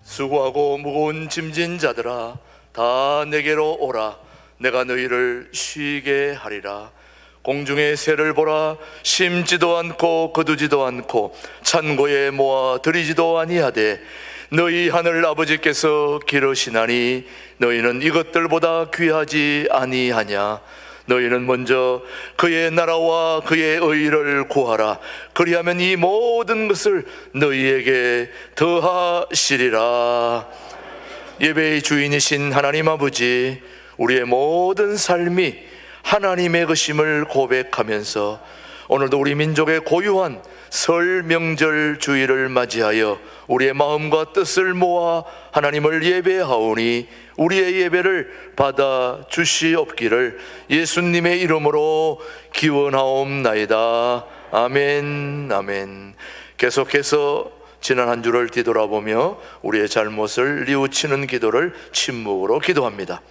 수고하고 무거운 짐진 자들아 다 내게로 오라. 내가 너희를 쉬게 하리라. 공중의 새를 보라. 심지도 않고 거두지도 않고 창고에 모아 들이지도 아니하되 너희 하늘 아버지께서 기르시나니 너희는 이것들보다 귀하지 아니하냐. 너희는 먼저 그의 나라와 그의 의를 구하라. 그리하면 이 모든 것을 너희에게 더하시리라. 예배의 주인이신 하나님 아버지, 우리의 모든 삶이 하나님의 것임을 고백하면서 오늘도 우리 민족의 고유한 설 명절 주일을 맞이하여 우리의 마음과 뜻을 모아 하나님을 예배하오니 우리의 예배를 받아 주시옵기를 예수님의 이름으로 기원하옵나이다. 아멘. 아멘. 계속해서 지난 한 주를 뒤돌아보며 우리의 잘못을 뉘우치는 기도를 침묵으로 기도합니다.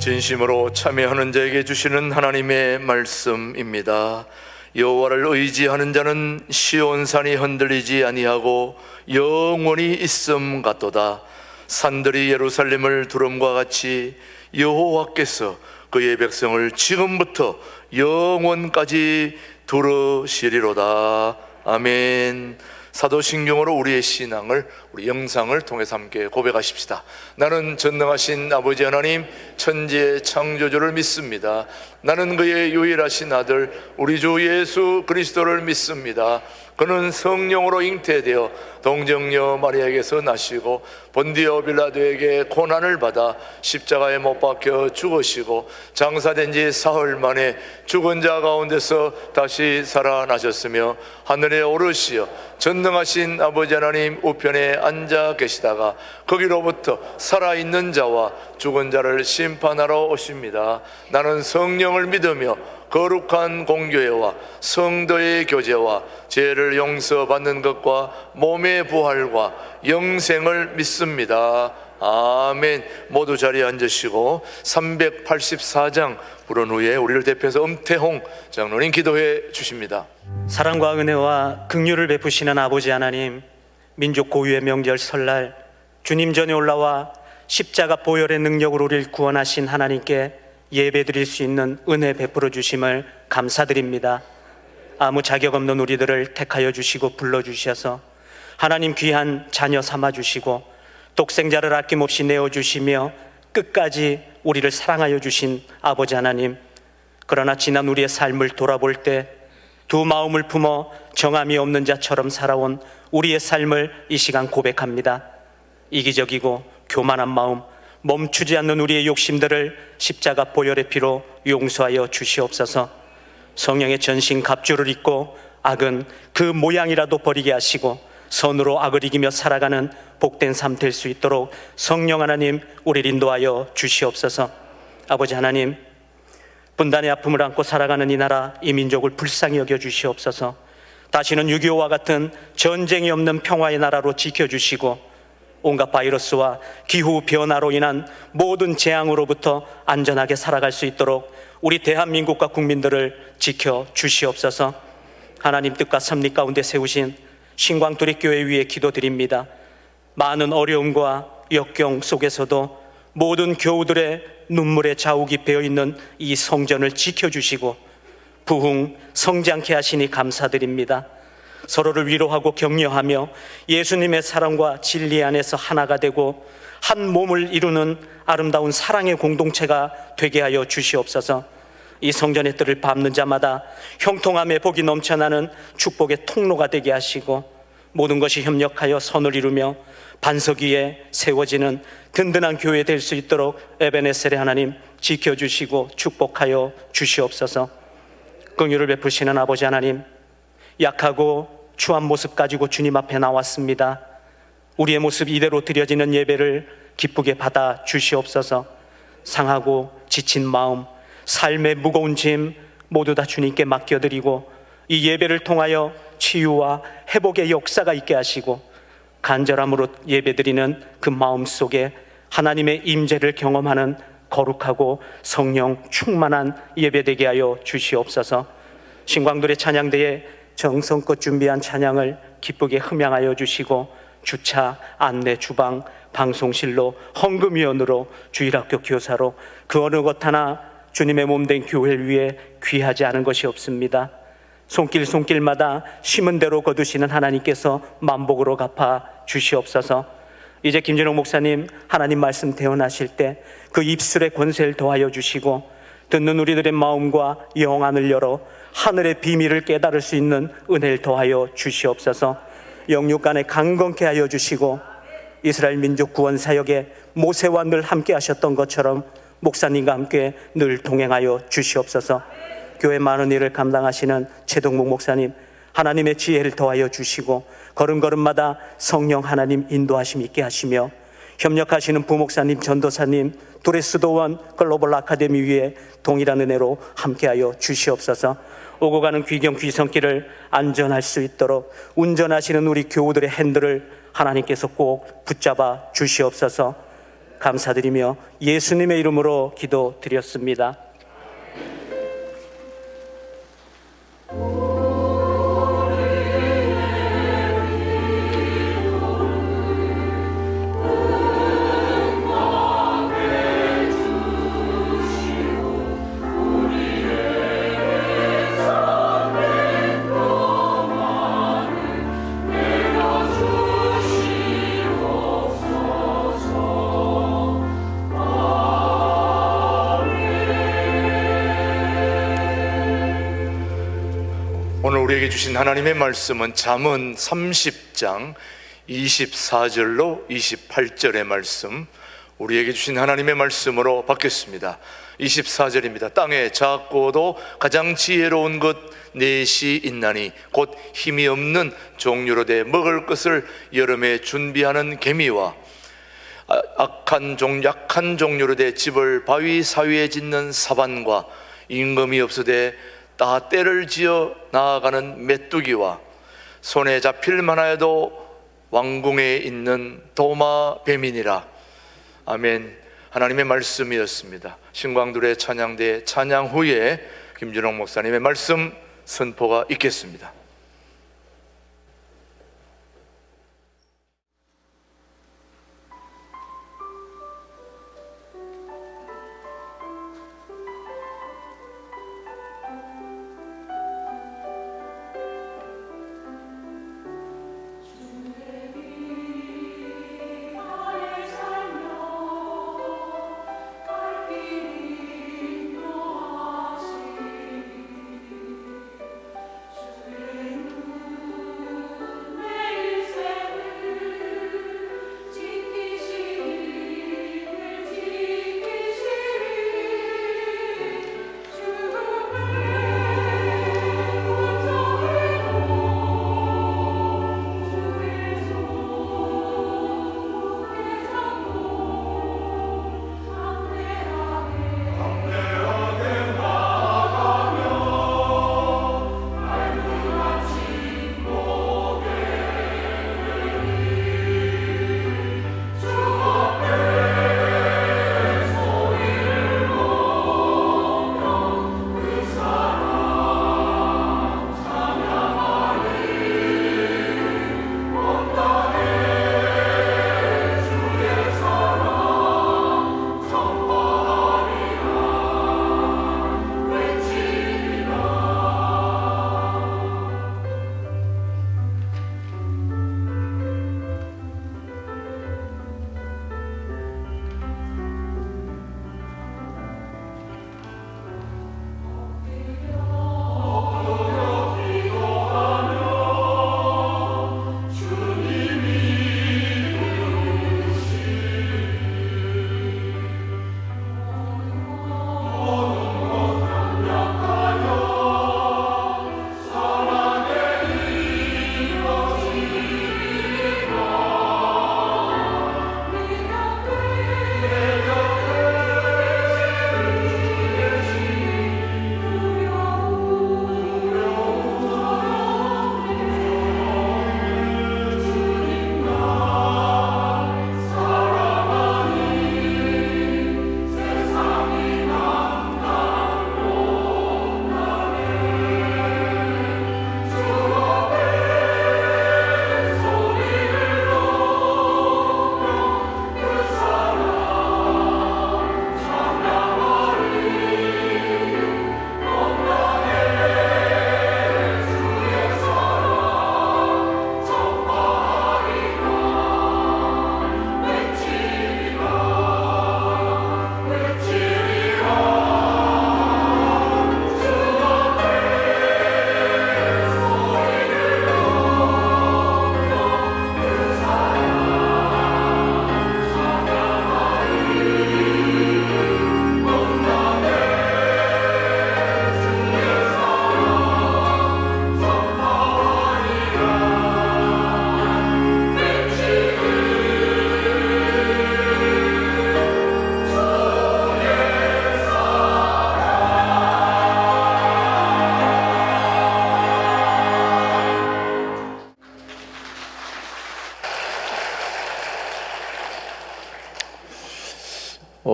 진심으로 참여하는 자에게 주시는 하나님의 말씀입니다. 여호와를 의지하는 자는 시온산이 흔들리지 아니하고 영원히 있음 같도다. 산들이 예루살렘을 두름과 같이 여호와께서 그의 백성을 지금부터 영원까지 두르시리로다. 아멘. 사도신경으로 우리의 신앙을, 우리 영상을 통해서 함께 고백하십시다. 나는 전능하신 아버지 하나님 천지의 창조주를 믿습니다. 나는 그의 유일하신 아들 우리 주 예수 그리스도를 믿습니다. 그는 성령으로 잉태되어 동정녀 마리아에게서 나시고 본디오 빌라도에게 고난을 받아 십자가에 못 박혀 죽으시고 장사된 지 사흘 만에 죽은 자 가운데서 다시 살아나셨으며 하늘에 오르시어 전능하신 아버지 하나님 우편에 앉아 계시다가 거기로부터 살아있는 자와 죽은 자를 심판하러 오십니다. 나는 성령을 믿으며 거룩한 공교회와 성도의 교제와 죄를 용서받는 것과 몸의 부활과 영생을 믿습니다. 아멘. 모두 자리에 앉으시고 384장 부른 후에 우리를 대표해서 엄태홍 장로님 기도해 주십니다. 사랑과 은혜와 긍휼을 베푸시는 아버지 하나님, 민족 고유의 명절 설날 주님 전에 올라와 십자가 보혈의 능력으로 우리를 구원하신 하나님께 예배드릴 수 있는 은혜 베풀어 주심을 감사드립니다. 아무 자격 없는 우리들을 택하여 주시고 불러주셔서 하나님 귀한 자녀 삼아주시고 독생자를 아낌없이 내어주시며 끝까지 우리를 사랑하여 주신 아버지 하나님, 그러나 지난 우리의 삶을 돌아볼 때 두 마음을 품어 정함이 없는 자처럼 살아온 우리의 삶을 이 시간 고백합니다. 이기적이고 교만한 마음, 멈추지 않는 우리의 욕심들을 십자가 보혈의 피로 용서하여 주시옵소서. 성령의 전신 갑주를 입고 악은 그 모양이라도 버리게 하시고 선으로 악을 이기며 살아가는 복된 삶 될 수 있도록 성령 하나님 우리를 인도하여 주시옵소서. 아버지 하나님, 분단의 아픔을 안고 살아가는 이 나라 이 민족을 불쌍히 여겨 주시옵소서. 다시는 6.25와 같은 전쟁이 없는 평화의 나라로 지켜주시고 온갖 바이러스와 기후 변화로 인한 모든 재앙으로부터 안전하게 살아갈 수 있도록 우리 대한민국과 국민들을 지켜 주시옵소서. 하나님 뜻과 섭리 가운데 세우신 신광두립교회 위에 기도드립니다. 많은 어려움과 역경 속에서도 모든 교우들의 눈물의 자욱이 배어있는 이 성전을 지켜주시고 부흥 성장케 하시니 감사드립니다. 서로를 위로하고 격려하며 예수님의 사랑과 진리 안에서 하나가 되고 한 몸을 이루는 아름다운 사랑의 공동체가 되게 하여 주시옵소서. 이 성전의 뜰을 밟는 자마다 형통함의 복이 넘쳐나는 축복의 통로가 되게 하시고 모든 것이 협력하여 선을 이루며 반석 위에 세워지는 든든한 교회 될 수 있도록 에베네셀의 하나님 지켜주시고 축복하여 주시옵소서. 긍휼을 베푸시는 아버지 하나님, 약하고 추한 모습 가지고 주님 앞에 나왔습니다. 우리의 모습 이대로 드려지는 예배를 기쁘게 받아 주시옵소서. 상하고 지친 마음, 삶의 무거운 짐 모두 다 주님께 맡겨드리고 이 예배를 통하여 치유와 회복의 역사가 있게 하시고 간절함으로 예배드리는 그 마음 속에 하나님의 임재를 경험하는 거룩하고 성령 충만한 예배되게 하여 주시옵소서. 신광들의 찬양대에 정성껏 준비한 찬양을 기쁘게 흠양하여 주시고 주차, 안내, 주방, 방송실로, 헌금위원으로, 주일학교 교사로 그 어느 것 하나 주님의 몸된 교회를 위해 귀하지 않은 것이 없습니다. 손길마다 심은 대로 거두시는 하나님께서 만복으로 갚아 주시옵소서. 이제 김진홍 목사님 하나님 말씀 대언하실 때 그 입술의 권세를 더하여 주시고 듣는 우리들의 마음과 영안을 열어 하늘의 비밀을 깨달을 수 있는 은혜를 더하여 주시옵소서. 영육간에 강건케 하여 주시고 이스라엘 민족 구원 사역에 모세와 늘 함께 하셨던 것처럼 목사님과 함께 늘 동행하여 주시옵소서. 교회 많은 일을 감당하시는 최동목 목사님 하나님의 지혜를 더하여 주시고 걸음걸음마다 성령 하나님 인도하심 있게 하시며 협력하시는 부목사님, 전도사님, 도레스도원 글로벌 아카데미 위에 동일한 은혜로 함께하여 주시옵소서. 오고 가는 귀경 귀성길을 안전할 수 있도록 운전하시는 우리 교우들의 핸들을 하나님께서 꼭 붙잡아 주시옵소서. 감사드리며 예수님의 이름으로 기도드렸습니다. 오늘 우리에게 주신 하나님의 말씀은 잠언 30장 24절로 28절의 말씀, 우리에게 주신 하나님의 말씀으로 받겠습니다. 24절입니다. 땅에 작고도 가장 지혜로운 것 넷이 있나니 곧 힘이 없는 종류로 돼 먹을 것을 여름에 준비하는 개미와 약한 종류로 돼 집을 바위 사이에 짓는 사반과 임금이 없으되 다 때를 지어 나아가는 메뚜기와 손에 잡힐 만하여도 왕궁에 있는 도마뱀이니라. 아멘. 하나님의 말씀이었습니다. 신광들의 찬양대 찬양 후에 김준홍 목사님의 말씀 선포가 있겠습니다. 주의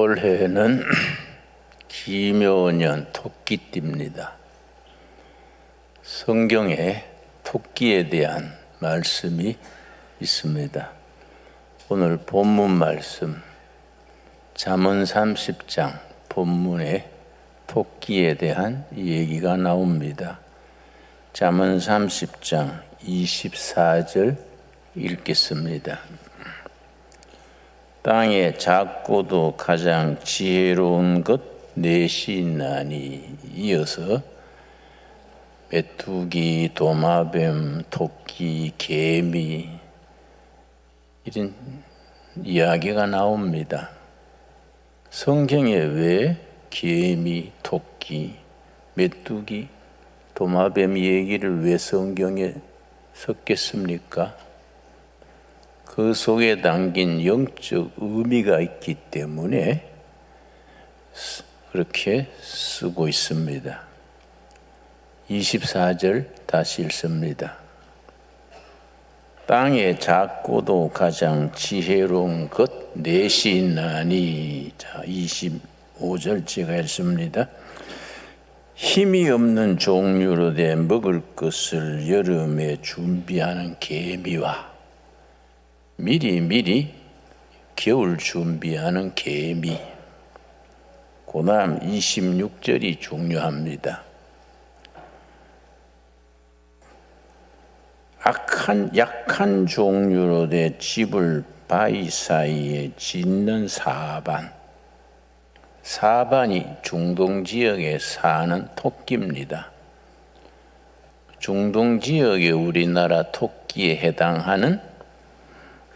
올해는 기묘년 토끼띠입니다. 성경에 토끼에 대한 말씀이 있습니다. 오늘 본문 말씀 잠언 30장 본문에 토끼에 대한 얘기가 나옵니다. 잠언 30장 24절 읽겠습니다. 땅에 작고도 가장 지혜로운 것 넷이 있나니. 이어서 메뚜기, 도마뱀, 토끼, 개미 이런 이야기가 나옵니다. 성경에 왜 개미, 토끼, 메뚜기, 도마뱀 얘기를 왜 성경에 섞겠습니까? 그 속에 담긴 영적 의미가 있기 때문에 그렇게 쓰고 있습니다. 24절 다시 읽습니다. 땅에 작고도 가장 지혜로운 것 넷이 있나니. 자, 25절 제가 읽습니다. 힘이 없는 종류로 된 먹을 것을 여름에 준비하는 개미와 미리 겨울 준비하는 개미. 그다음 26절이 중요합니다. 약한 종류로 된 집을 바위 사이에 짓는 사반. 사반이 중동 지역에 사는 토끼입니다. 중동 지역의 우리나라 토끼에 해당하는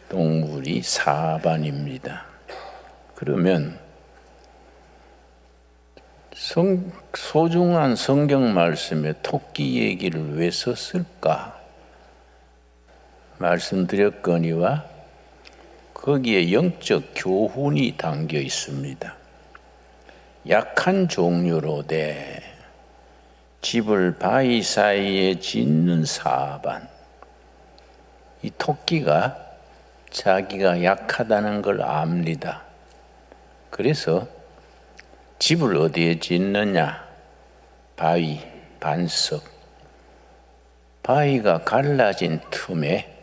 동물이 사반입니다. 그러면 소중한 성경 말씀에 토끼 얘기를 왜 썼을까? 말씀드렸거니와 거기에 영적 교훈이 담겨 있습니다. 약한 종류로 돼 집을 바위 사이에 짓는 사반. 이 토끼가 자기가 약하다는 걸 압니다. 그래서 집을 어디에 짓느냐? 바위, 반석. 바위가 갈라진 틈에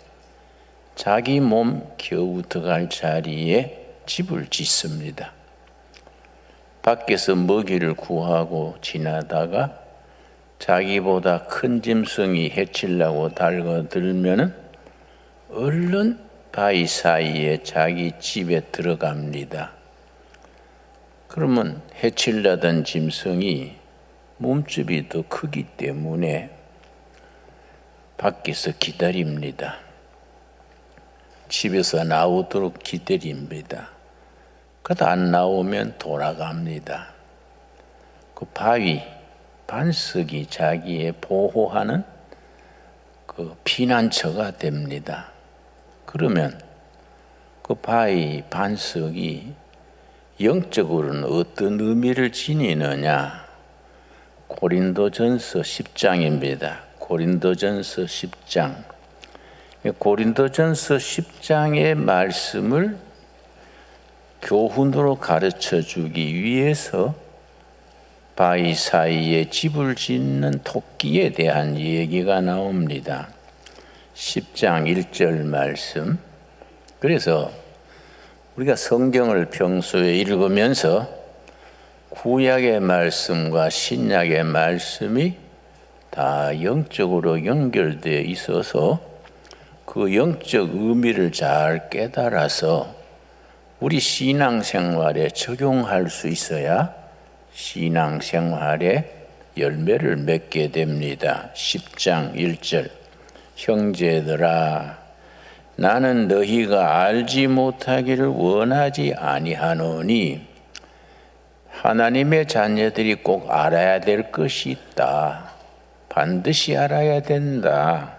자기 몸 겨우 들어갈 자리에 집을 짓습니다. 밖에서 먹이를 구하고 지나다가 자기보다 큰 짐승이 해치려고 달려들면은 얼른 바위 사이에 자기 집에 들어갑니다. 그러면 해치려던 짐승이 몸집이 더 크기 때문에 밖에서 기다립니다. 집에서 나오도록 기다립니다. 그러다 안 나오면 돌아갑니다. 그 바위, 반석이 자기의 보호하는 그 피난처가 됩니다. 그러면 그 바위, 반석이 영적으로는 어떤 의미를 지니느냐? 고린도전서 10장입니다. 고린도전서 10장. 고린도전서 10장의 말씀을 교훈으로 가르쳐 주기 위해서 바위 사이에 집을 짓는 토끼에 대한 얘기가 나옵니다. 10장 1절 말씀. 그래서 우리가 성경을 평소에 읽으면서 구약의 말씀과 신약의 말씀이 다 영적으로 연결되어 있어서 그 영적 의미를 잘 깨달아서 우리 신앙생활에 적용할 수 있어야 신앙생활에 열매를 맺게 됩니다. 10장 1절. 형제들아, 나는 너희가 알지 못하기를 원하지 아니하노니 하나님의 자녀들이 꼭 알아야 될 것이 있다. 반드시 알아야 된다.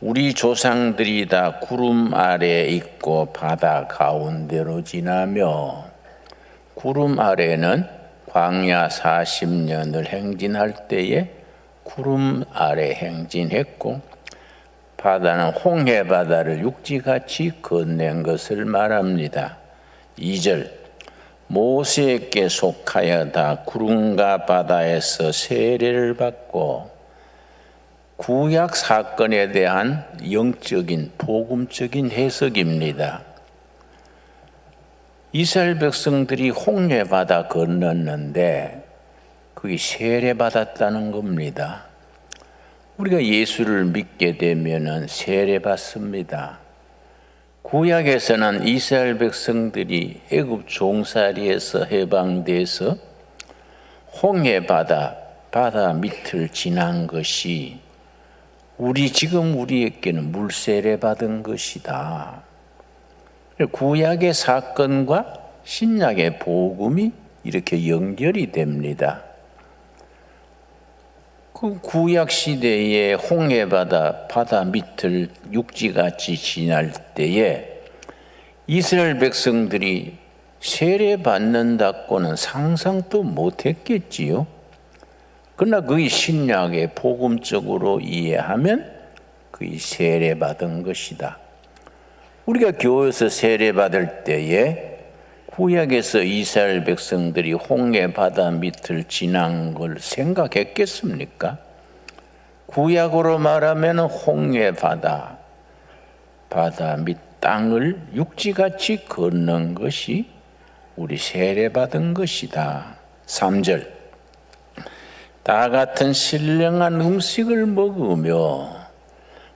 우리 조상들이 다 구름 아래에 있고 바다 가운데로 지나며. 구름 아래는 광야 40년을 행진할 때에 구름 아래 행진했고, 바다는 홍해 바다를 육지같이 건넨 것을 말합니다. 2절. 모세에게 속하여 다 구름과 바다에서 세례를 받고 구약 사건에 대한 영적인 복음적인 해석입니다. 이스라엘 백성들이 홍해바다 건넜는데 그게 세례받았다는 겁니다. 우리가 예수를 믿게 되면은 세례받습니다. 구약에서는 이스라엘 백성들이 애굽 종살이에서 해방돼서 홍해바다 바다 밑을 지난 것이 지금 우리에게는 물세례 받은 것이다. 구약의 사건과 신약의 복음이 이렇게 연결이 됩니다. 그 구약 시대의 홍해바다 바다 밑을 육지같이 지날 때에 이스라엘 백성들이 세례 받는다고는 상상도 못했겠지요. 그러나 그의 신약의 복음적으로 이해하면 그의 세례 받은 것이다. 우리가 교회에서 세례 받을 때에 구약에서 이스라엘 백성들이 홍해 바다 밑을 지난 걸 생각했겠습니까? 구약으로 말하면 홍해 바다 밑 땅을 육지같이 걷는 것이 우리 세례 받은 것이다. 3절 다 같은 신령한 음식을 먹으며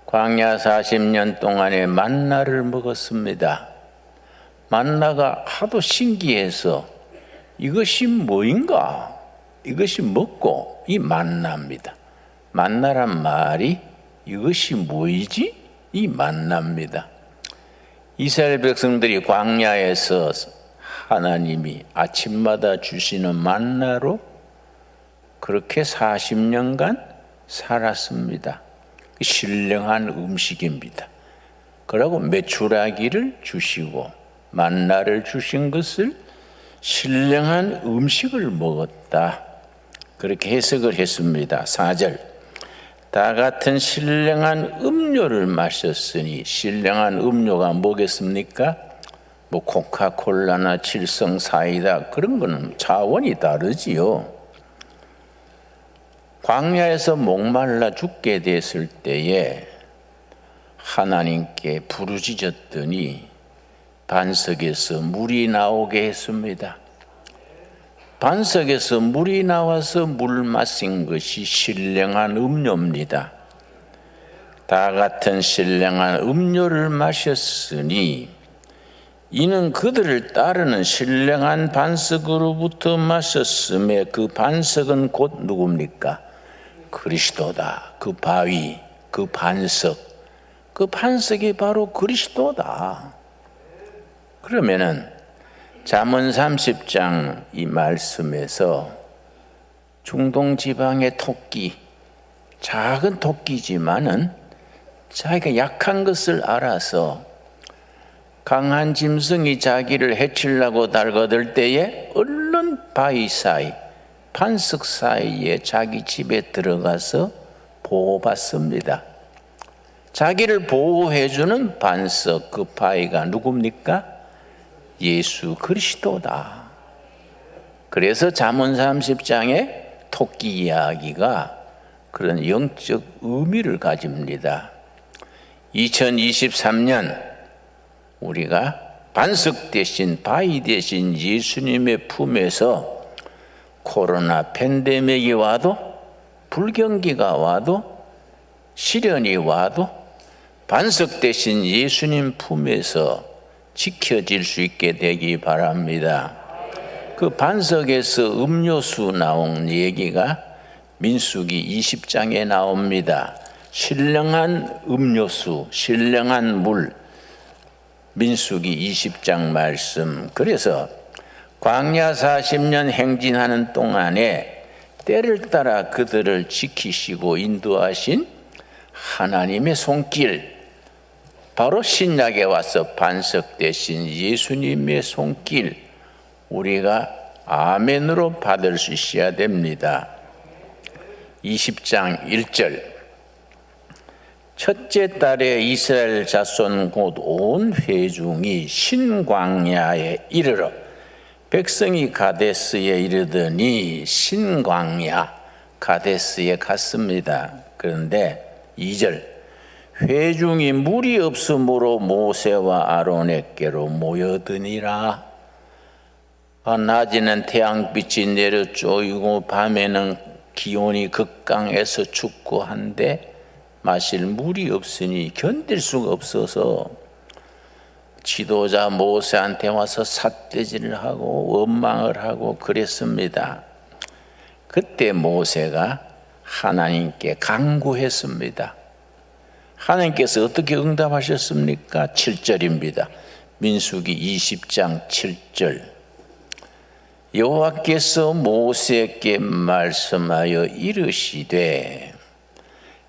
광야 40년 동안에 만나를 먹었습니다. 만나가 하도 신기해서 이것이 뭐인가? 이것이 먹고 이 만나입니다. 만나란 말이 이것이 뭐이지? 이 만나입니다. 이스라엘 백성들이 광야에서 하나님이 아침마다 주시는 만나로 그렇게 40년간 살았습니다. 신령한 음식입니다. 그러고 메추라기를 주시고 만나를 주신 것을 신령한 음식을 먹었다. 그렇게 해석을 했습니다. 4절 다 같은 신령한 음료를 마셨으니 신령한 음료가 뭐겠습니까? 뭐 코카콜라나 칠성 사이다 그런 거는 차원이 다르지요. 광야에서 목말라 죽게 됐을 때에 하나님께 부르짖었더니 반석에서 물이 나오게 했습니다. 반석에서 물이 나와서 물 마신 것이 신령한 음료입니다. 다 같은 신령한 음료를 마셨으니 이는 그들을 따르는 신령한 반석으로부터 마셨음에 그 반석은 곧 누굽니까? 그리스도다. 그 바위, 그 반석, 그 반석이 바로 그리스도다. 그러면은 잠언 30장 이 말씀에서 중동 지방의 토끼, 작은 토끼지만은 자기가 약한 것을 알아서 강한 짐승이 자기를 해치려고 달거들 때에 얼른 바위 사이, 반석 사이에 자기 집에 들어가서 보호받습니다. 자기를 보호해주는 반석, 그 바위가 누굽니까? 예수 그리스도다. 그래서 잠언 30장에 토끼 이야기가 그런 영적 의미를 가집니다. 2023년 우리가 반석 대신 바위 대신 예수님의 품에서 코로나 팬데믹이 와도 불경기가 와도 시련이 와도 반석 대신 예수님 품에서 지켜질 수 있게 되기 바랍니다. 그 반석에서 음료수 나온 얘기가 민수기 20장에 나옵니다. 신령한 음료수, 신령한 물, 민수기 20장 말씀. 그래서 광야 40년 행진하는 동안에 때를 따라 그들을 지키시고 인도하신 하나님의 손길, 바로 신약에 와서 반석 대신 예수님의 손길, 우리가 아멘으로 받을 수 있어야 됩니다. 20장 1절 첫째 달에 이스라엘 자손 곧 온 회중이 신광야에 이르러 백성이 가데스에 이르더니 신광야 가데스에 갔습니다. 그런데 2절 회중이 물이 없으므로 모세와 아론에게로 모여드니라. 낮에는 태양빛이 내려 쪼이고 밤에는 기온이 극강해서 춥고 한데 마실 물이 없으니 견딜 수가 없어서 지도자 모세한테 와서 삿대질을 하고 원망을 하고 그랬습니다. 그때 모세가 하나님께 간구했습니다. 하나님께서 어떻게 응답하셨습니까? 7절입니다. 민수기 20장 7절. 여호와께서 모세에게 말씀하여 이르시되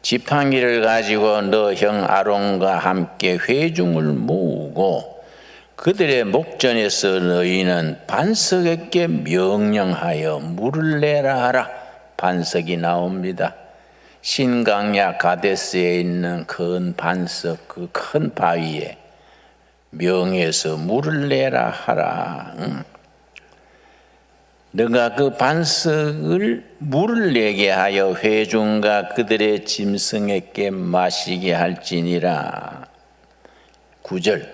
지팡이를 가지고 너 형 아론과 함께 회중을 모으고 그들의 목전에서 너희는 반석에게 명령하여 물을 내라 하라. 반석이 나옵니다. 신강야 가데스에 있는 큰 반석, 그 큰 바위에 명해서 물을 내라 하라. 너가 그 반석을 물을 내게 하여 회중과 그들의 짐승에게 마시게 할지니라. 9절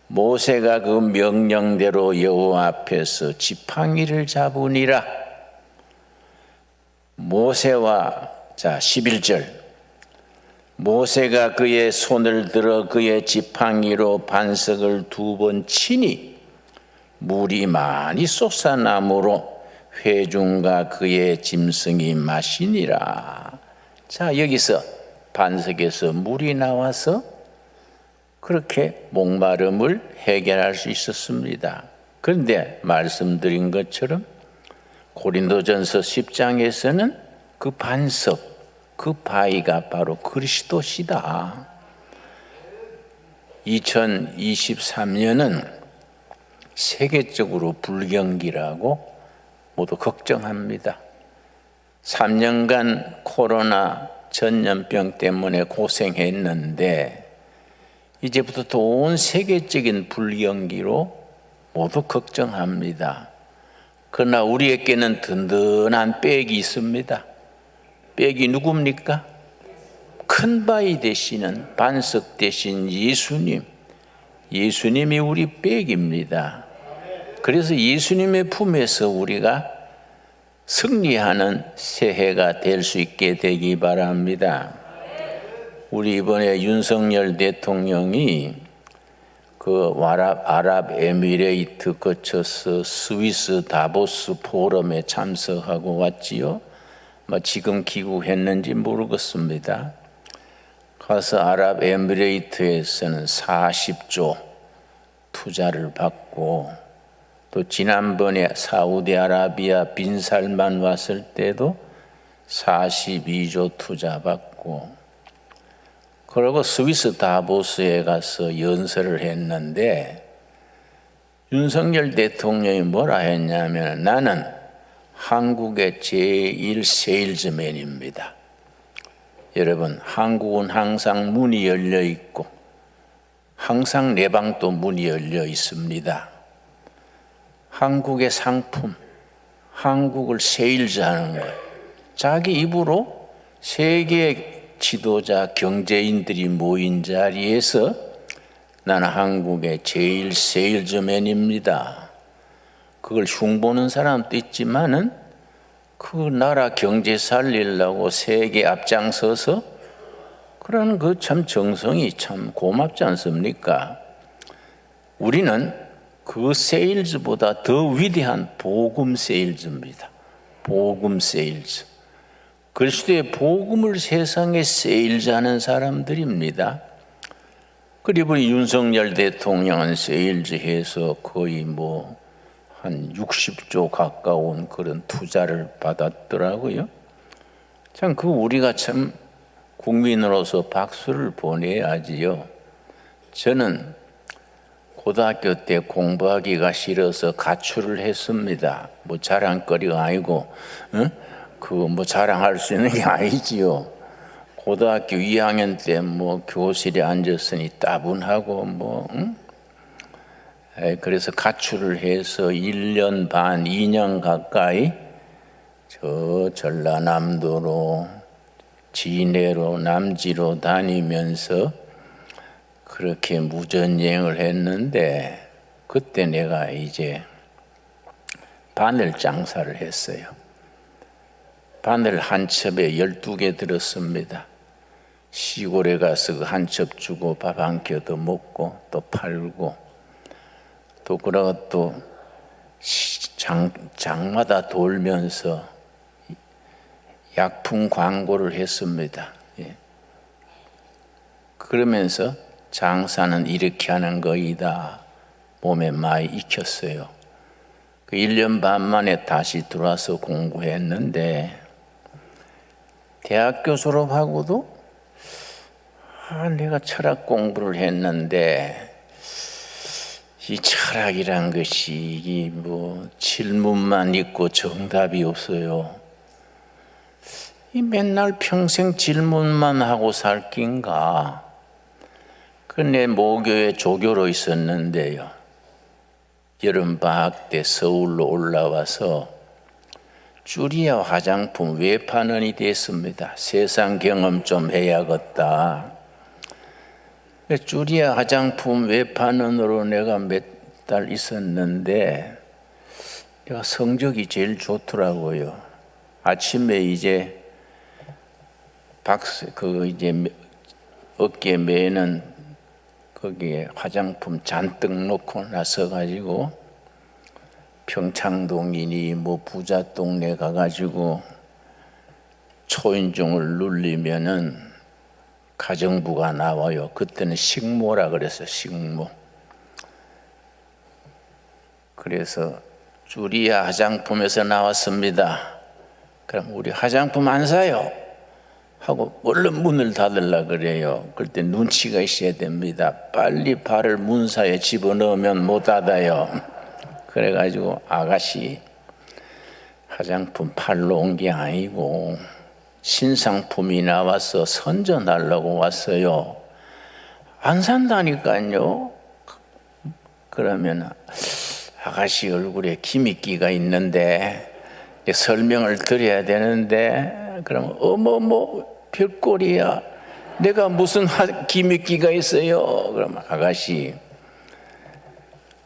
모세가 그 명령대로 여호와 앞에서 지팡이를 잡으니라. 모세와 11절 모세가 그의 손을 들어 그의 지팡이로 반석을 2번 치니 물이 많이 솟아나므로 회중과 그의 짐승이 마시니라. 자, 여기서 반석에서 물이 나와서 그렇게 목마름을 해결할 수 있었습니다. 그런데 말씀드린 것처럼 고린도전서 10장에서는 그 반석, 그 바위가 바로 그리스도시다. 2023년은 세계적으로 불경기라고 모두 걱정합니다. 3년간 코로나 전염병 때문에 고생했는데 이제부터 또 온 세계적인 불경기로 모두 걱정합니다. 그러나 우리에게는 든든한 백이 있습니다. 백이 누굽니까? 큰 바위 되시는 반석 되신 예수님. 예수님이 우리 백입니다. 그래서 예수님의 품에서 우리가 승리하는 새해가 될 수 있게 되기 바랍니다. 우리 이번에 윤석열 대통령이 그 아랍에미레이트 거쳐서 스위스 다보스 포럼에 참석하고 왔지요. 지금 귀국했는지 모르겠습니다. 가서 아랍에미레이트에서는 40조 투자를 받고 또 지난번에 사우디아라비아 빈살만 왔을 때도 42조 투자 받고 그리고 스위스 다보스에 가서 연설을 했는데 윤석열 대통령이 뭐라 했냐면 나는 한국의 제1 세일즈맨입니다. 여러분, 한국은 항상 문이 열려 있고 항상 내 방도 문이 열려 있습니다. 한국의 상품, 한국을 세일즈하는 거예요. 자기 입으로 세계 지도자 경제인들이 모인 자리에서 나는 한국의 제일 세일즈맨입니다. 그걸 흉보는 사람도 있지만은 그 나라 경제 살리려고 세계 앞장서서 그런 그 참 정성이 참 고맙지 않습니까? 우리는 그 세일즈보다 더 위대한 복음 세일즈입니다. 복음 세일즈. 그리스도의 복음을 세상에 세일즈하는 사람들입니다. 그리고 윤석열 대통령은 세일즈해서 거의 한 60조 가까운 그런 투자를 받았더라고요. 참 우리가 참 국민으로서 박수를 보내야지요. 저는 고등학교 때 공부하기가 싫어서 가출을 했습니다. 자랑거리가 아니고, 자랑할 수 있는 게 아니지요. 고등학교 2학년 때 교실에 앉았으니 따분하고 그래서 가출을 해서 1년 반, 2년 가까이 저 전라남도로 진해로 남지로 다니면서 그렇게 무전여행을 했는데 그때 내가 이제 바늘 장사를 했어요. 바늘 한 첩에 12개 들었습니다. 시골에 가서 그 한 첩 주고 밥 한 끼 얻어 먹고 또 팔고 또 그러고 또 장마다 돌면서 약품 광고를 했습니다. 예. 그러면서 장사는 이렇게 하는 거이다 몸에 많이 익혔어요. 그 1년 반 만에 다시 들어와서 공부했는데 대학교 졸업하고도 내가 철학 공부를 했는데 이 철학이란 것이 뭐 질문만 있고 정답이 없어요. 이 맨날 평생 질문만 하고 살 낀가. 그 내 모교에 조교로 있었는데요. 여름방학 때 서울로 올라와서 주리아 화장품 외판원이 됐습니다. 세상 경험 좀 해야겠다. 주리아 화장품 외판원으로 내가 몇 달 있었는데 내가 성적이 제일 좋더라고요. 아침에 이제 어깨에 매는 거기에 화장품 잔뜩 놓고 나서가지고 평창동이니 뭐 부자 동네 가가지고 초인종을 누르면은 가정부가 나와요. 그때는 식모라 그래서 식모. 그래서 주리아 화장품에서 나왔습니다. 그럼 우리 화장품 안 사요? 하고 얼른 문을 닫으려 그래요. 그때 눈치가 있어야 됩니다. 빨리 발을 문사에 집어넣으면 못 닫아요. 그래가지고 아가씨 화장품 팔러 온 게 아니고 신상품이 나와서 선전하려고 왔어요. 안 산다니까요. 그러면 아가씨 얼굴에 기미끼가 있는데 설명을 드려야 되는데 그러면 어머머 별꼴이야. 내가 무슨 기미끼가 있어요. 그러면 아가씨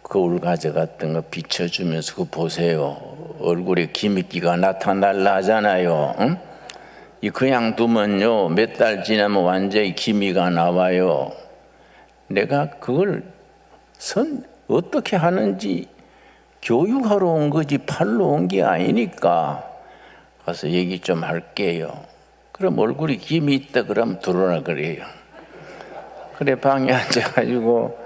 거울 가져갔던 거 비춰주면서 그거 보세요. 얼굴에 기미끼가 나타날라 하잖아요. 응? 이 그냥 두면요 몇 달 지나면 완전히 기미가 나와요. 내가 그걸 어떻게 하는지 교육하러 온 거지 팔러 온 게 아니니까 가서 얘기 좀 할게요. 그럼 얼굴에 김이 있다 그러면 들어오라 그래요. 그래 방에 앉아가지고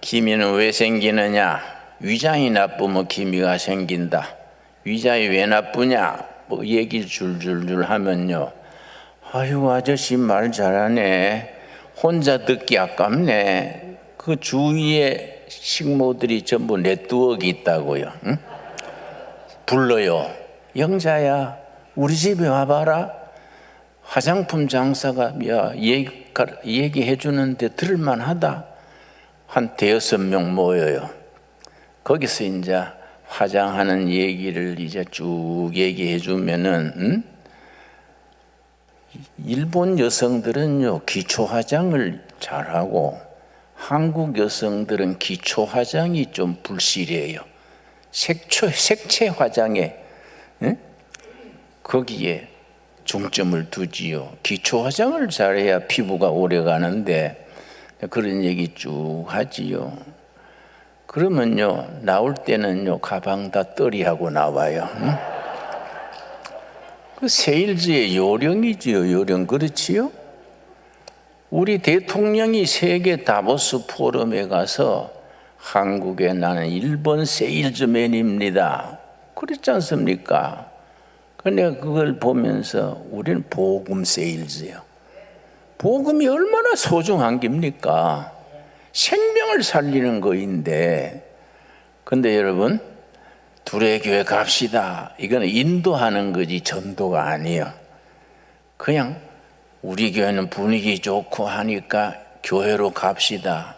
기미는 왜 생기느냐? 위장이 나쁘면 기미가 생긴다. 위장이 왜 나쁘냐? 뭐 얘기 줄줄줄 하면요. 아유 아저씨 말 잘하네. 혼자 듣기 아깝네. 그 주위에 식모들이 전부 네트워크 있다고요. 응? 불러요. 영자야 우리 집에 와봐라. 화장품 장사가 얘기해 주는데 들을만하다. 한 5-6명 모여요. 거기서 이제 화장하는 얘기를 이제 쭉 얘기해 주면은 일본 여성들은요 기초 화장을 잘하고 한국 여성들은 기초 화장이 좀 불실해요. 색채 화장에 거기에 중점을 두지요. 기초 화장을 잘해야 피부가 오래 가는데 그런 얘기 쭉 하지요. 그러면요 나올 때는요 가방 다 떨이하고 나와요. 그 세일즈의 요령이지요. 요령 그렇지요? 우리 대통령이 세계 다보스 포럼에 가서 한국에 나는 일본 세일즈맨입니다. 그랬지 않습니까? 근데 그걸 보면서 우리는 복음 세일즈예요. 복음이 얼마나 소중한 겁니까? 생명을 살리는 거인데. 근데 여러분 둘의 교회 갑시다. 이거는 인도하는 거지 전도가 아니에요. 그냥 우리 교회는 분위기 좋고 하니까 교회로 갑시다.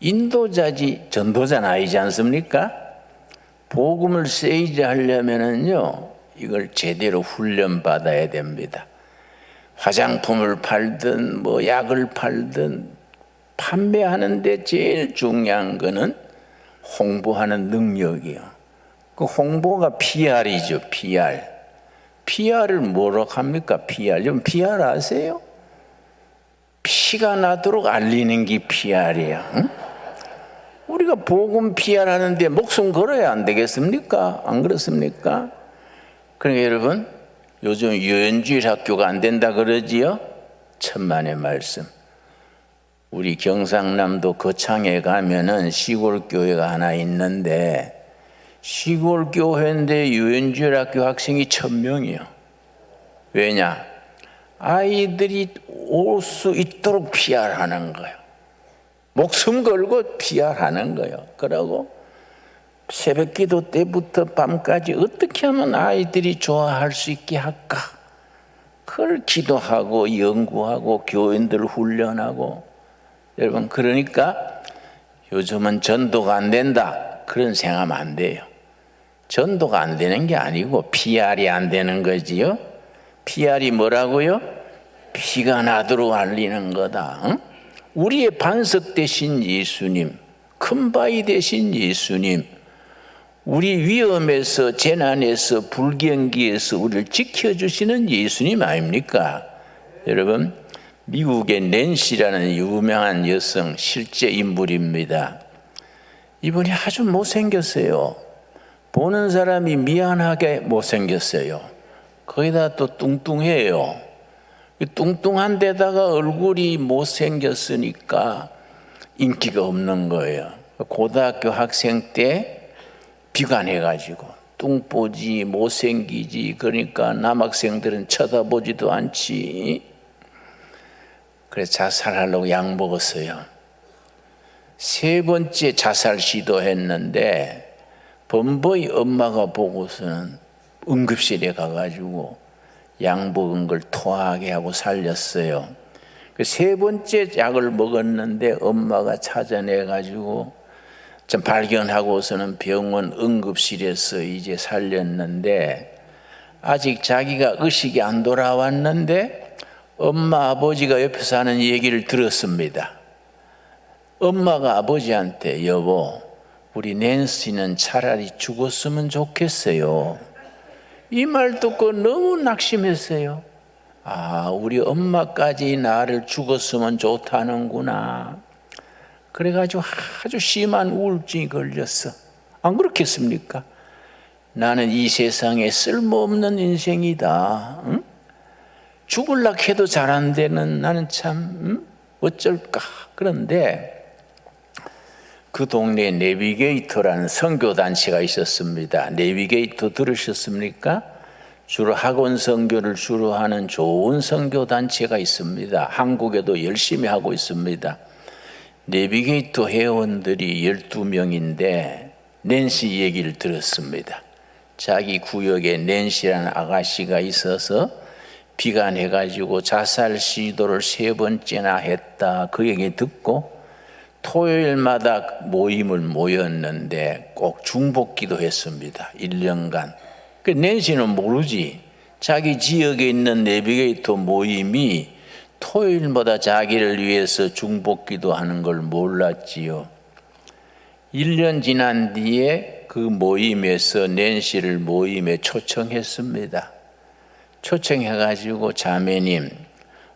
인도자지 전도자는 아니지 않습니까? 복음을 세이지 하려면은요, 이걸 제대로 훈련받아야 됩니다. 화장품을 팔든 뭐 약을 팔든 판매하는데 제일 중요한 거는 홍보하는 능력이요. 그 홍보가 PR이죠, PR. PR을 뭐라고 합니까? PR. 좀 PR 아세요? 피가 나도록 알리는 게 PR이에요. 응? 우리가 복음 PR 하는데 목숨 걸어야 안 되겠습니까? 안 그렇습니까? 그러니까 여러분, 요즘 유엔주일 학교가 안 된다 그러지요? 천만의 말씀. 우리 경상남도 거창에 가면은 시골 교회가 하나 있는데, 시골 교회인데 유엔주일 학교 학생이 1000명이요. 왜냐? 아이들이 올 수 있도록 PR하는 거예요. 목숨 걸고 PR하는 거예요. 그러고 새벽 기도 때부터 밤까지 어떻게 하면 아이들이 좋아할 수 있게 할까? 그걸 기도하고 연구하고 교인들 훈련하고. 여러분, 그러니까 요즘은 전도가 안 된다, 그런 생각하면 안 돼요. 전도가 안 되는 게 아니고 PR이 안 되는 거지요. PR이 뭐라고요? 피가 나도록 알리는 거다. 응? 우리의 반석 되신 예수님, 큰 바위 되신 예수님, 우리 위험에서, 재난에서, 불경기에서 우리를 지켜주시는 예수님 아닙니까? 여러분, 미국의 낸시라는 유명한 여성 실제 인물입니다. 이분이 아주 못생겼어요. 보는 사람이 미안하게 못생겼어요. 거기다 또 뚱뚱해요. 뚱뚱한 데다가 얼굴이 못생겼으니까 인기가 없는 거예요. 고등학교 학생 때 비관해가지고 뚱보지 못생기지, 그러니까 남학생들은 쳐다보지도 않지. 그래서 자살하려고 약 먹었어요. 3번째 자살 시도했는데 번번이 엄마가 보고서는 응급실에 가가지고 약 먹은 걸 토하게 하고 살렸어요. 그 3번째 약을 먹었는데 엄마가 찾아내가지고 좀 발견하고서는 병원 응급실에서 이제 살렸는데, 아직 자기가 의식이 안 돌아왔는데 엄마 아버지가 옆에서 하는 얘기를 들었습니다. 엄마가 아버지한테, 여보, 우리 낸시는 차라리 죽었으면 좋겠어요. 이 말 듣고 너무 낙심했어요. 아, 우리 엄마까지 나를 죽었으면 좋다는구나. 그래가지고 아주 심한 우울증이 걸렸어. 안 그렇겠습니까? 나는 이 세상에 쓸모없는 인생이다. 응? 죽을라 해도 잘 안 되는 나는 참 어쩔까. 그런데 그 동네에 내비게이터라는 선교단체가 있었습니다. 내비게이터 들으셨습니까? 주로 학원 선교를 주로 하는 좋은 선교단체가 있습니다. 한국에도 열심히 하고 있습니다. 내비게이터 회원들이 12명인데 낸시 얘기를 들었습니다. 자기 구역에 낸시라는 아가씨가 있어서 비관해가지고 자살 시도를 3번째나 했다, 그 얘기 듣고 토요일마다 모임을 모였는데 꼭 중복기도 했습니다. 1년간. 그 낸시는 모르지. 자기 지역에 있는 내비게이터 모임이 토요일마다 자기를 위해서 중복기도 하는 걸 몰랐지요. 1년 지난 뒤에 그 모임에서 낸시를 모임에 초청했습니다. 초청해가지고, 자매님,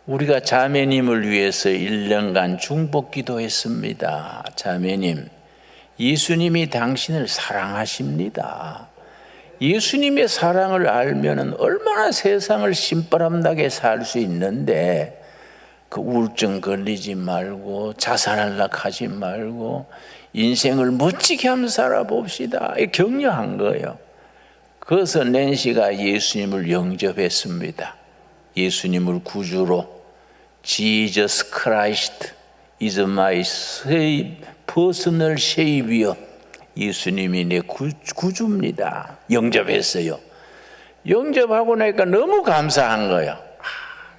우리가 자매님을 위해서 1년간 중복기도 했습니다. 자매님, 예수님이 당신을 사랑하십니다. 예수님의 사랑을 알면 얼마나 세상을 신바람나게 살 수 있는데, 그 우울증 걸리지 말고 자살하려고 하지 말고 인생을 멋지게 한번 살아봅시다. 격려한 거예요. 그래서 낸시가 예수님을 영접했습니다. 예수님을 구주로. Jesus Christ is my personal savior. 예수님이 내 구주입니다. 영접했어요. 영접하고 나니까 너무 감사한 거예요.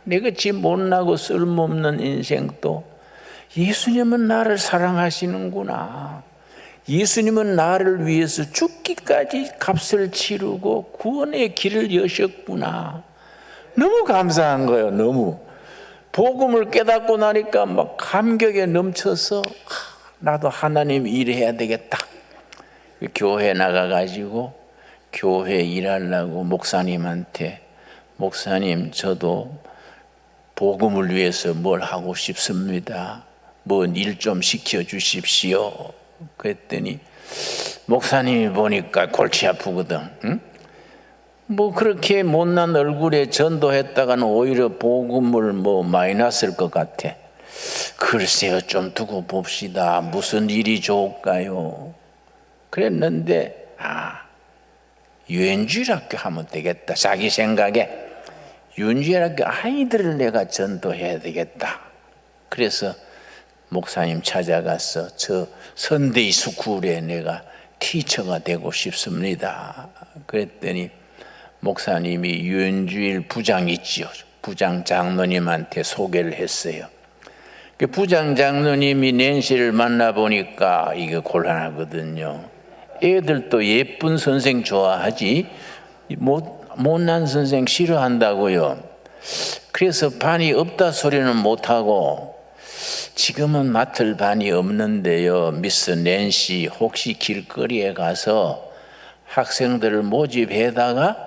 내가 지 못나고 쓸모없는 인생도 예수님은 나를 사랑하시는구나. 예수님은 나를 위해서 죽기까지 값을 치르고 구원의 길을 여셨구나. 너무 감사한 거예요. 너무. 복음을 깨닫고 나니까 막 감격에 넘쳐서 나도 하나님 일해야 되겠다. 교회 나가가지고 교회 일하려고 목사님한테, 목사님 저도 복음을 위해서 뭘 하고 싶습니다. 뭐 일 좀 시켜주십시오. 그랬더니 목사님이 보니까 골치 아프거든. 응? 뭐 그렇게 못난 얼굴에 전도했다가는 오히려 복음을 뭐 마이너스일 것 같아. 글쎄요, 좀 두고 봅시다. 무슨 일이 좋을까요? 그랬는데 유엔주일학교 하면 되겠다. 자기 생각에 유엔주일학교 아이들을 내가 전도해야 되겠다. 그래서 목사님 찾아가서 저 선데이 스쿨에 내가 티처가 되고 싶습니다. 그랬더니 목사님이 유엔주일 부장 있지요. 부장 장로님한테 소개를 했어요. 그 부장 장로님이 낸시를 만나보니까 이게 곤란하거든요. 애들도 예쁜 선생 좋아하지 못난 선생 싫어한다고요. 그래서 반이 없다 소리는 못하고 지금은 맡을 반이 없는데요. 미스 낸시 혹시 길거리에 가서 학생들을 모집해다가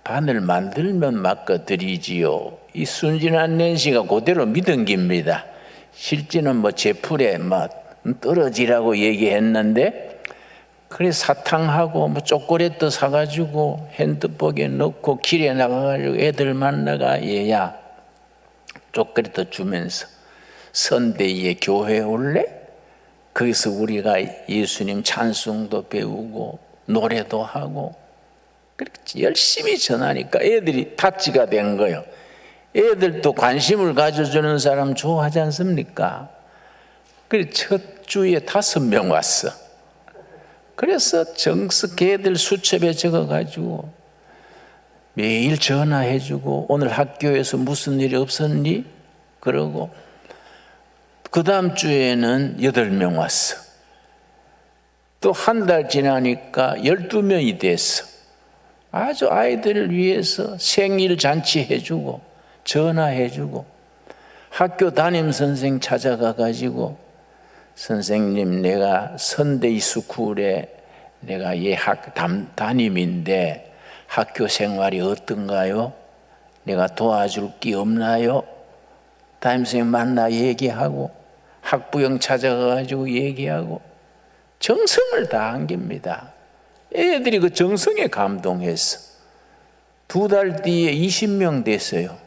반을 만들면 맡겨드리지요. 이 순진한 낸시가 그대로 믿은 깁니다. 실제는 뭐 제풀에 막 떨어지라고 얘기했는데 그래 사탕하고 뭐 초콜릿도 사가지고 핸드백에 넣고 길에 나가가지고 애들 만나가 얘야 초콜릿도 주면서 선대위에 교회 올래? 거기서 우리가 예수님 찬송도 배우고 노래도 하고 그렇게 열심히 전하니까 애들이 타치가 된 거예요. 애들도 관심을 가져주는 사람 좋아하지 않습니까? 그래서 첫 주에 5명 왔어. 그래서 정석히 애들 수첩에 적어가지고 매일 전화해주고 오늘 학교에서 무슨 일이 없었니? 그러고 그 다음 주에는 8명 왔어. 또 한 달 지나니까 12명이 됐어. 아주 아이들을 위해서 생일 잔치 해주고 전화해주고 학교 담임선생 찾아가가지고 선생님 내가 선데이 스쿨에 내가 담임인데 학교 생활이 어떤가요? 내가 도와줄 게 없나요? 담임선생 만나 얘기하고 학부형 찾아가가지고 얘기하고 정성을 다한 겁니다. 애들이 그 정성에 감동했어. 2달 뒤에 20명 됐어요.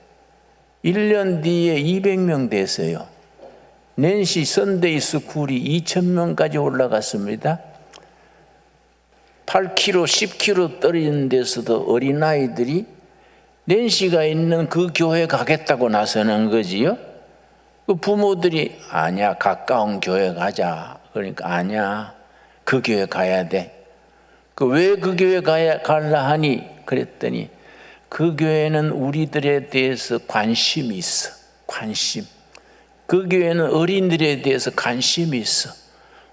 1년 뒤에 200명 됐어요. 낸시 선데이 스쿨이 2,000명까지 올라갔습니다. 8km, 10km 떨어진 데서도 어린아이들이 낸시가 있는 그 교회 가겠다고 나서는 거지요. 그 부모들이 아니야 가까운 교회 가자. 그러니까 아니야 그 교회 가야 돼. 왜 그 교회 갈라 하니? 그랬더니 그 교회는 우리들에 대해서 관심이 있어. 관심. 그 교회는 어린이들에 대해서 관심이 있어.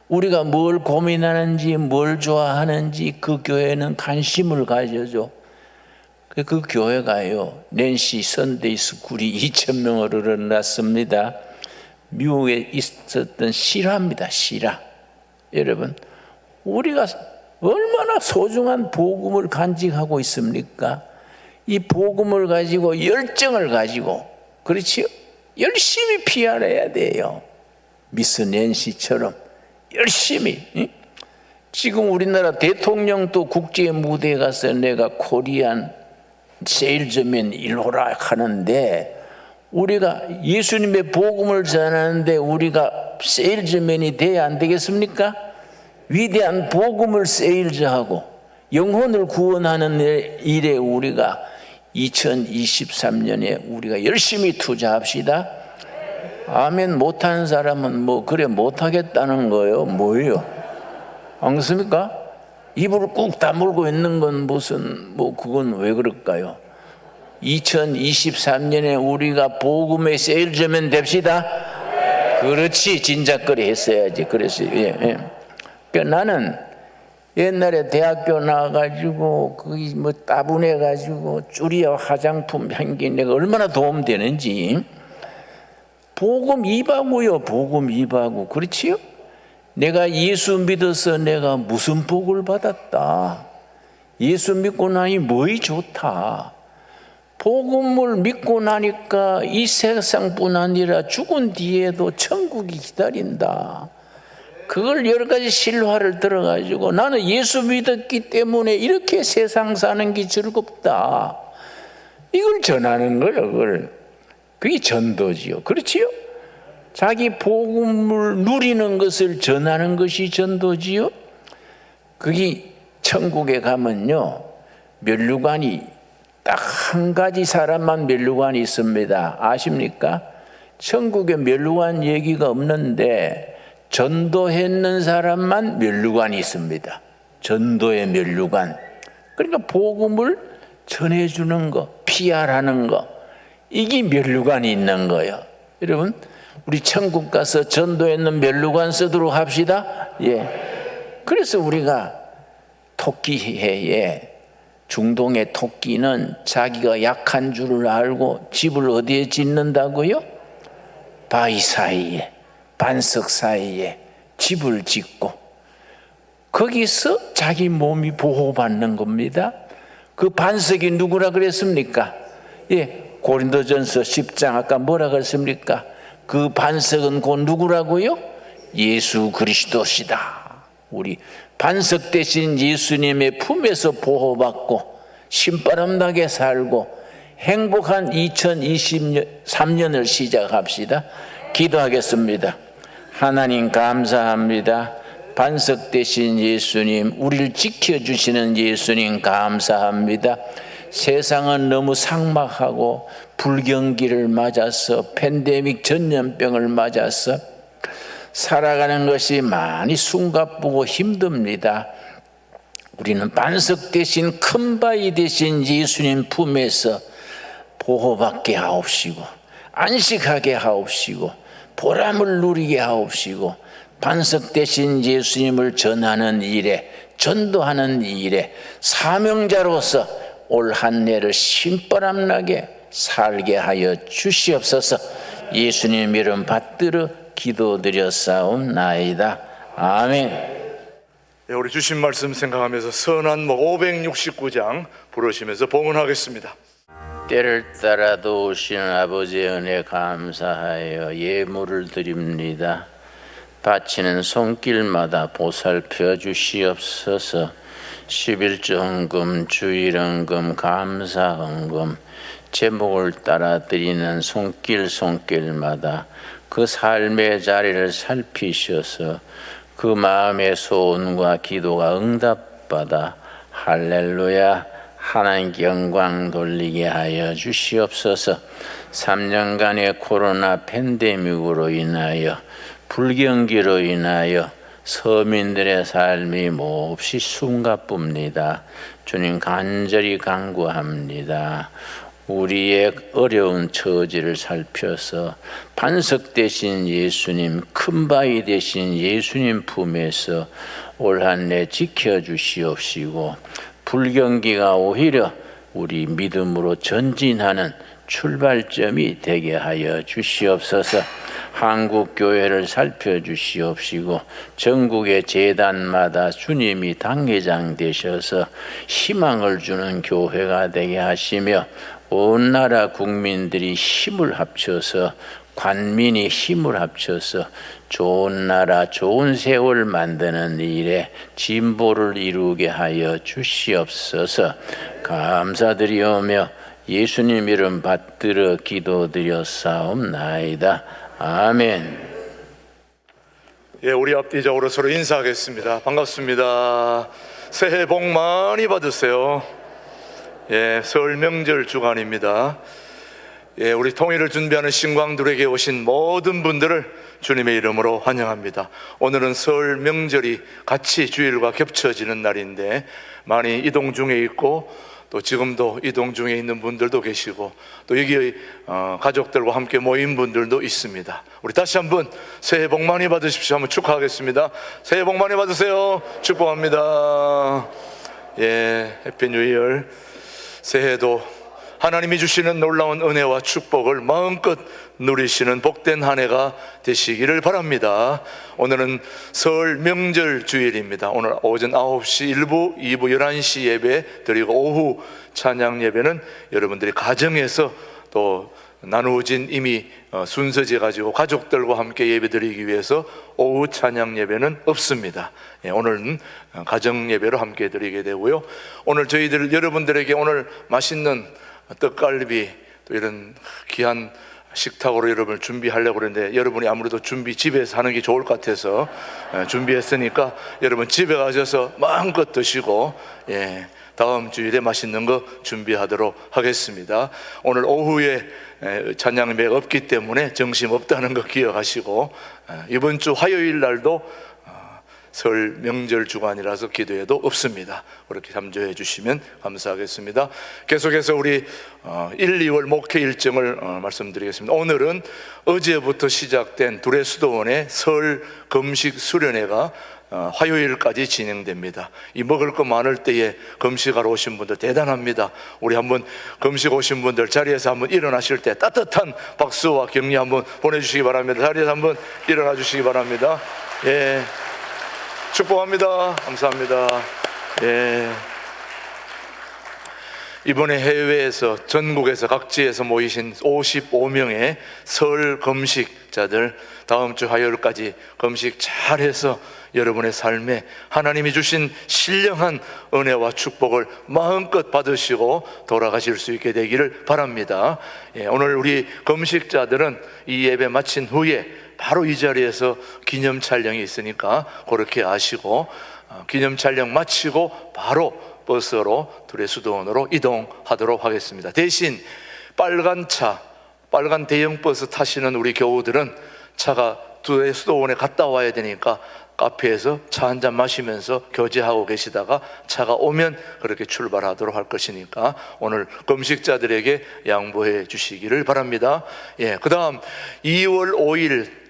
우리가 뭘 고민하는지 뭘 좋아하는지 그 교회는 관심을 가져줘. 그 교회가요 낸시 선데이 스쿨이 2,000명으로 늘어났습니다. 미국에 있었던 실화입니다. 실화. 여러분 우리가 얼마나 소중한 복음을 간직하고 있습니까? 이 복음을 가지고 열정을 가지고 그렇지요? 열심히 PR해야 돼요. 미스 낸시처럼 열심히. 지금 우리나라 대통령도 국제 무대에 가서 내가 코리안 세일즈맨 일호라 하는데 우리가 예수님의 복음을 전하는데 우리가 세일즈맨이 돼야 안 되겠습니까? 위대한 복음을 세일즈하고 영혼을 구원하는 일에 우리가 2023년에 우리가 열심히 투자합시다. 아멘 못하는 사람은 뭐 그래 못하겠다는 거예요. 뭐예요? 안 그렇습니까? 입을 꾹 다물고 있는 건 무슨 뭐 그건 왜 그럴까요? 2023년에 우리가 복음의 세일즈맨 됩시다. 그렇지, 진작거리 했어야지. 그래서 그러니까 나는 옛날에 대학교 나와가지고 거기 뭐 따분해가지고 쭈리와 화장품 향기 내가 얼마나 도움되는지. 복음 입하고요, 복음 입하고. 그렇지요? 내가 예수 믿어서 내가 무슨 복을 받았다. 예수 믿고 나니 뭐이 좋다. 복음을 믿고 나니까 이 세상뿐 아니라 죽은 뒤에도 천국이 기다린다. 그걸 여러 가지 실화를 들어가지고 나는 예수 믿었기 때문에 이렇게 세상 사는 게 즐겁다. 이걸 전하는 거예요. 그게 전도지요. 그렇지요? 자기 복음을 누리는 것을 전하는 것이 전도지요. 그게 천국에 가면요, 면류관이 딱 한 가지 사람만 면류관이 있습니다. 아십니까? 천국에 면류관 얘기가 없는데 전도했는 사람만 면류관이 있습니다. 전도의 면류관. 그러니까 복음을 전해주는 거, PR하는 거, 이게 면류관이 있는 거예요. 여러분, 우리 천국 가서 전도했는 면류관 쓰도록 합시다. 그래서 우리가 토끼해에 중동의 토끼는 자기가 약한 줄을 알고 집을 어디에 짓는다고요? 바위 사이에, 반석 사이에 집을 짓고 거기서 자기 몸이 보호받는 겁니다. 그 반석이 누구라 그랬습니까? 고린도전서 10장 아까 뭐라 그랬습니까? 그 반석은 곧 누구라고요? 예수 그리스도시다. 우리 반석 대신 예수님의 품에서 보호받고 신바람 나게 살고 행복한 2023년을 시작합시다. 기도하겠습니다. 하나님 감사합니다. 반석 대신 예수님, 우리를 지켜주시는 예수님 감사합니다. 세상은 너무 삭막하고 불경기를 맞아서 팬데믹 전염병을 맞아서 살아가는 것이 많이 숨가쁘고 힘듭니다. 우리는 반석 대신 큰 바위 대신 예수님 품에서 보호받게 하옵시고 안식하게 하옵시고 보람을 누리게 하옵시고 반석 대신 예수님을 전하는 일에 전도하는 일에 사명자로서 올 한 해를 신바람나게 살게 하여 주시옵소서. 예수님 이름 받들어 기도드렸사옵나이다. 아멘. 우리 주신 말씀 생각하면서 선한목 569장 부르시면서 봉헌하겠습니다. 때를 따라 도우시는 아버지의 은혜 감사하여 예물을 드립니다. 바치는 손길마다 보살펴 주시옵소서. 11조 헌금, 주일 헌금, 감사 헌금, 제목을 따라 드리는 손길마다 그 삶의 자리를 살피셔서 그 마음의 소원과 기도가 응답받아 할렐루야 하나님께 영광 돌리게 하여 주시옵소서. 3년간의 코로나 팬데믹으로 인하여 불경기로 인하여 서민들의 삶이 몹시 숨가쁩니다. 주님 간절히 간구합니다. 우리의 어려운 처지를 살펴서 반석 대신 예수님, 큰 바위 대신 예수님 품에서 올 한 해 지켜주시옵시고 불경기가 오히려 우리 믿음으로 전진하는 출발점이 되게 하여 주시옵소서. 한국 교회를 살펴주시옵시고 전국의 재단마다 주님이 당회장 되셔서 희망을 주는 교회가 되게 하시며 온 나라 국민들이 힘을 합쳐서 관민이 힘을 합쳐서 좋은 나라 좋은 세월 만드는 일에 진보를 이루게 하여 주시옵소서. 감사드리오며 예수님 이름 받들어 기도드렸사옵나이다. 아멘. 우리 앞뒤적으로 서로 인사하겠습니다. 반갑습니다. 새해 복 많이 받으세요. 설 명절 주간입니다. 우리 통일을 준비하는 신광들에게 오신 모든 분들을 주님의 이름으로 환영합니다. 오늘은 설 명절이 같이 주일과 겹쳐지는 날인데 많이 이동 중에 있고 또 지금도 이동 중에 있는 분들도 계시고 또 여기 가족들과 함께 모인 분들도 있습니다. 우리 다시 한번 새해 복 많이 받으십시오. 한번 축하하겠습니다. 새해 복 많이 받으세요. 축복합니다. 예, 해피 뉴 이어. 새해도 하나님이 주시는 놀라운 은혜와 축복을 마음껏 누리시는 복된 한 해가 되시기를 바랍니다. 오늘은 설 명절 주일입니다. 오늘 오전 9시 1부, 2부 11시 예배 드리고 오후 찬양 예배는 여러분들이 가정에서 또 나누어진 이미 순서제 가지고 가족들과 함께 예배 드리기 위해서 오후 찬양 예배는 없습니다. 예, 오늘은 가정 예배로 함께 드리게 되고요. 오늘 저희들 여러분들에게 오늘 맛있는 떡갈비 또 이런 귀한 식탁으로 여러분을 준비하려고 그러는데 여러분이 아무래도 준비 집에서 하는 게 좋을 것 같아서 준비했으니까 여러분 집에 가셔서 마음껏 드시고 다음 주일에 맛있는 거 준비하도록 하겠습니다. 오늘 오후에 찬양 예배가 없기 때문에 정신 없다는 거 기억하시고 이번 주 화요일 날도 설 명절 주간이라서 기도회도 없습니다. 그렇게 참조해 주시면 감사하겠습니다. 계속해서 우리 1, 2월 목회 일정을 말씀드리겠습니다. 오늘은 어제부터 시작된 두레수도원의 설 금식 수련회가 화요일까지 진행됩니다. 이 먹을 거 많을 때에 금식하러 오신 분들 대단합니다. 우리 한번 금식 오신 분들 자리에서 한번 일어나실 때 따뜻한 박수와 격려 한번 보내주시기 바랍니다. 자리에서 한번 일어나 주시기 바랍니다. 예, 축복합니다. 감사합니다. 예. 이번에 해외에서 전국에서 각지에서 모이신 55명의 설 금식자들 다음 주 화요일까지 금식 잘해서 여러분의 삶에 하나님이 주신 신령한 은혜와 축복을 마음껏 받으시고 돌아가실 수 있게 되기를 바랍니다. 예, 오늘 우리 금식자들은 이 예배 마친 후에 바로 이 자리에서 기념 촬영이 있으니까 그렇게 아시고 기념 촬영 마치고 바로 버스로 두레수도원으로 이동하도록 하겠습니다. 대신 빨간 대형 버스 타시는 우리 교우들은 차가 두레수도원에 갔다 와야 되니까 카페에서 차 한잔 마시면서 교제하고 계시다가 차가 오면 그렇게 출발하도록 할 것이니까 오늘 금식자들에게 양보해 주시기를 바랍니다. 예, 그 다음 2월 5일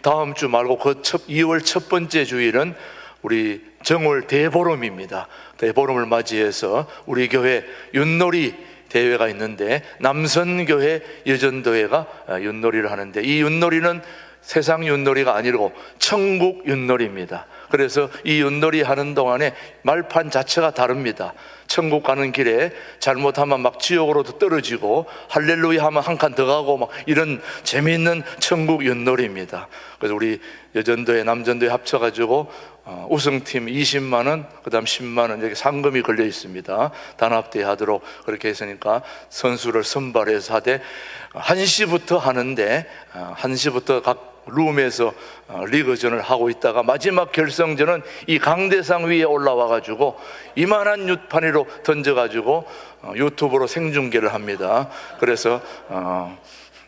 다음 주 말고 2월 첫 번째 주일은 우리 정월 대보름입니다. 대보름을 맞이해서 우리 교회 윷놀이 대회가 있는데 남선교회 여전도회가 윷놀이를 하는데 이 윷놀이는 세상 윷놀이가 아니고 천국 윷놀이입니다. 그래서 이 윷놀이 하는 동안에 말판 자체가 다릅니다. 천국 가는 길에 잘못하면 막 지옥으로도 떨어지고 할렐루야 하면 한 칸 더 가고 막 이런 재미있는 천국 윷놀이입니다. 그래서 우리 여전도회 남전도회 합쳐가지고 우승팀 20만 원, 그 다음 10만 원 이렇게 상금이 걸려 있습니다. 단합대회 하도록 그렇게 했으니까 선수를 선발해서 하되 1시부터 하는데 1시부터 각 룸에서 리그전을 하고 있다가 마지막 결승전은 이 강대상 위에 올라와 가지고 이만한 윷판이로 던져 가지고 유튜브로 생중계를 합니다. 그래서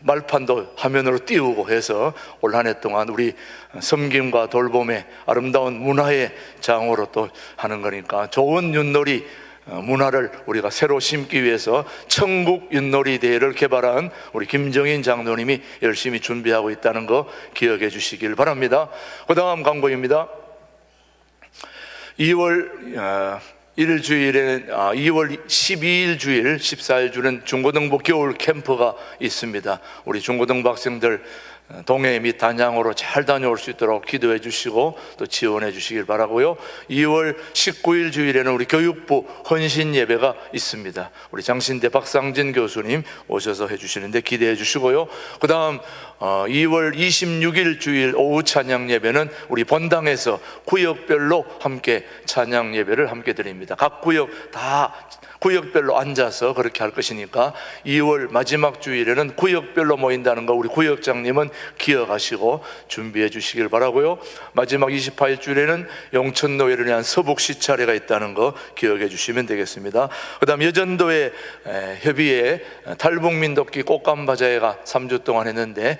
말판도 화면으로 띄우고 해서 올 한 해 동안 우리 섬김과 돌봄의 아름다운 문화의 장으로 또 하는 거니까 좋은 윷놀이 문화를 우리가 새로 심기 위해서 천국 윷놀이 대회를 개발한 우리 김정인 장로님이 열심히 준비하고 있다는 거 기억해 주시길 바랍니다. 그 다음 광고입니다. 2월 1일 주일에 2월 12일 주일 14일 주는 중고등부 겨울 캠프가 있습니다. 우리 중고등부 학생들 동해 및 단양으로 잘 다녀올 수 있도록 기도해 주시고 또 지원해 주시길 바라고요. 2월 19일 주일에는 우리 교육부 헌신 예배가 있습니다. 우리 장신대 박상진 교수님 오셔서 해 주시는데 기대해 주시고요. 그 다음 2월 26일 주일 오후 찬양 예배는 우리 본당에서 구역별로 함께 찬양 예배를 함께 드립니다. 각 구역 다 구역별로 앉아서 그렇게 할 것이니까 2월 마지막 주일에는 구역별로 모인다는 거 우리 구역장님은 기억하시고 준비해 주시길 바라고요. 마지막 28일 주일에는 용천노예를 위한 서북 시차례가 있다는 거 기억해 주시면 되겠습니다. 그 다음 여전도회 협의회 탈북민돕기 꽃감바자회가 3주 동안 했는데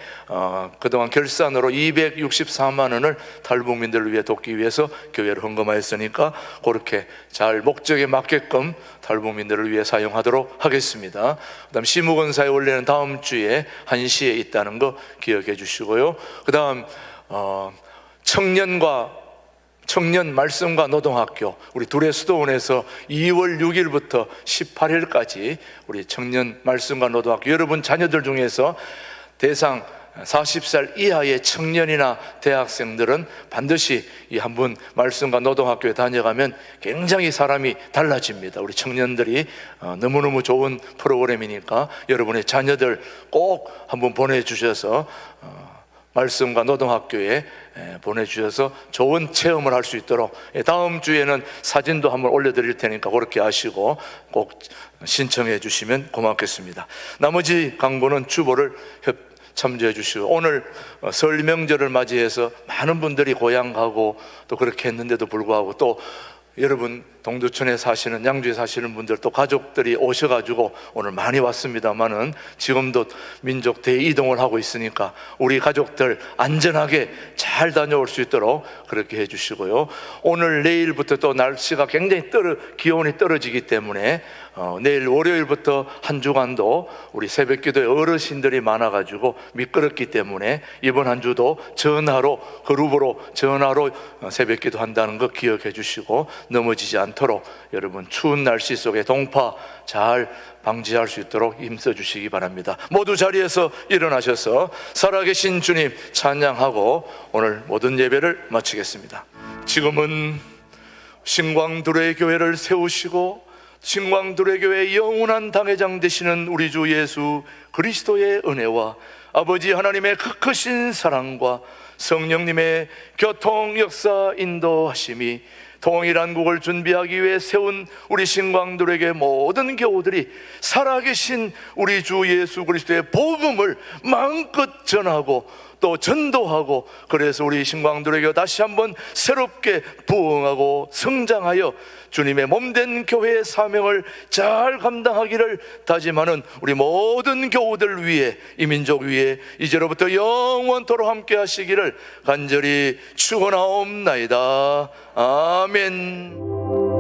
그동안 결산으로 264만 원을 탈북민들을 위해 돕기 위해서 교회를 헌금하였으니까 그렇게 잘 목적에 맞게끔 탈북민들을 위해 사용하도록 하겠습니다. 그다음 시무건사의 원래는 다음 주에 1시에 있다는 거 기억해 주시고요. 그다음 청년 말씀과 노동학교, 우리 둘의 수도원에서 2월 6일부터 18일까지 우리 청년 말씀과 노동학교, 여러분 자녀들 중에서 대상 40살 이하의 청년이나 대학생들은 반드시 이 한번 말씀과 노동학교에 다녀가면 굉장히 사람이 달라집니다. 우리 청년들이 너무너무 좋은 프로그램이니까 여러분의 자녀들 꼭 한번 보내주셔서 말씀과 노동학교에 보내주셔서 좋은 체험을 할 수 있도록, 다음 주에는 사진도 한번 올려드릴 테니까 그렇게 하시고 꼭 신청해 주시면 고맙겠습니다. 나머지 강보는 주보를 참조해 주시고, 오늘 설 명절을 맞이해서 많은 분들이 고향 가고 또 그렇게 했는데도 불구하고 또 여러분 동두천에 사시는, 양주에 사시는 분들 또 가족들이 오셔가지고 오늘 많이 왔습니다만은 지금도 민족 대이동을 하고 있으니까 우리 가족들 안전하게 잘 다녀올 수 있도록 그렇게 해주시고요. 오늘 내일부터 또 날씨가 굉장히 기온이 떨어지기 때문에 내일 월요일부터 한 주간도 우리 새벽기도에 어르신들이 많아가지고 미끄럽기 때문에 이번 한 주도 그룹으로 전화로 새벽기도 한다는 거 기억해 주시고 넘어지지 않도록 여러분 추운 날씨 속에 동파 잘 방지할 수 있도록 힘써 주시기 바랍니다. 모두 자리에서 일어나셔서 살아계신 주님 찬양하고 오늘 모든 예배를 마치겠습니다. 지금은 신광두레 교회를 세우시고 신광두레 교회의 영원한 당회장 되시는 우리 주 예수 그리스도의 은혜와 아버지 하나님의 그 크신 사랑과 성령님의 교통 역사 인도하심이 통일한 국을 준비하기 위해 세운 우리 신광들에게 모든 교우들이 살아계신 우리 주 예수 그리스도의 복음을 마음껏 전하고 또 전도하고, 그래서 우리 신광들에게 다시 한번 새롭게 부흥하고 성장하여 주님의 몸된 교회의 사명을 잘 감당하기를 다짐하는 우리 모든 교우들 위해, 이 민족 위해 이제로부터 영원토록 함께 하시기를 간절히 축원하옵나이다. 아멘.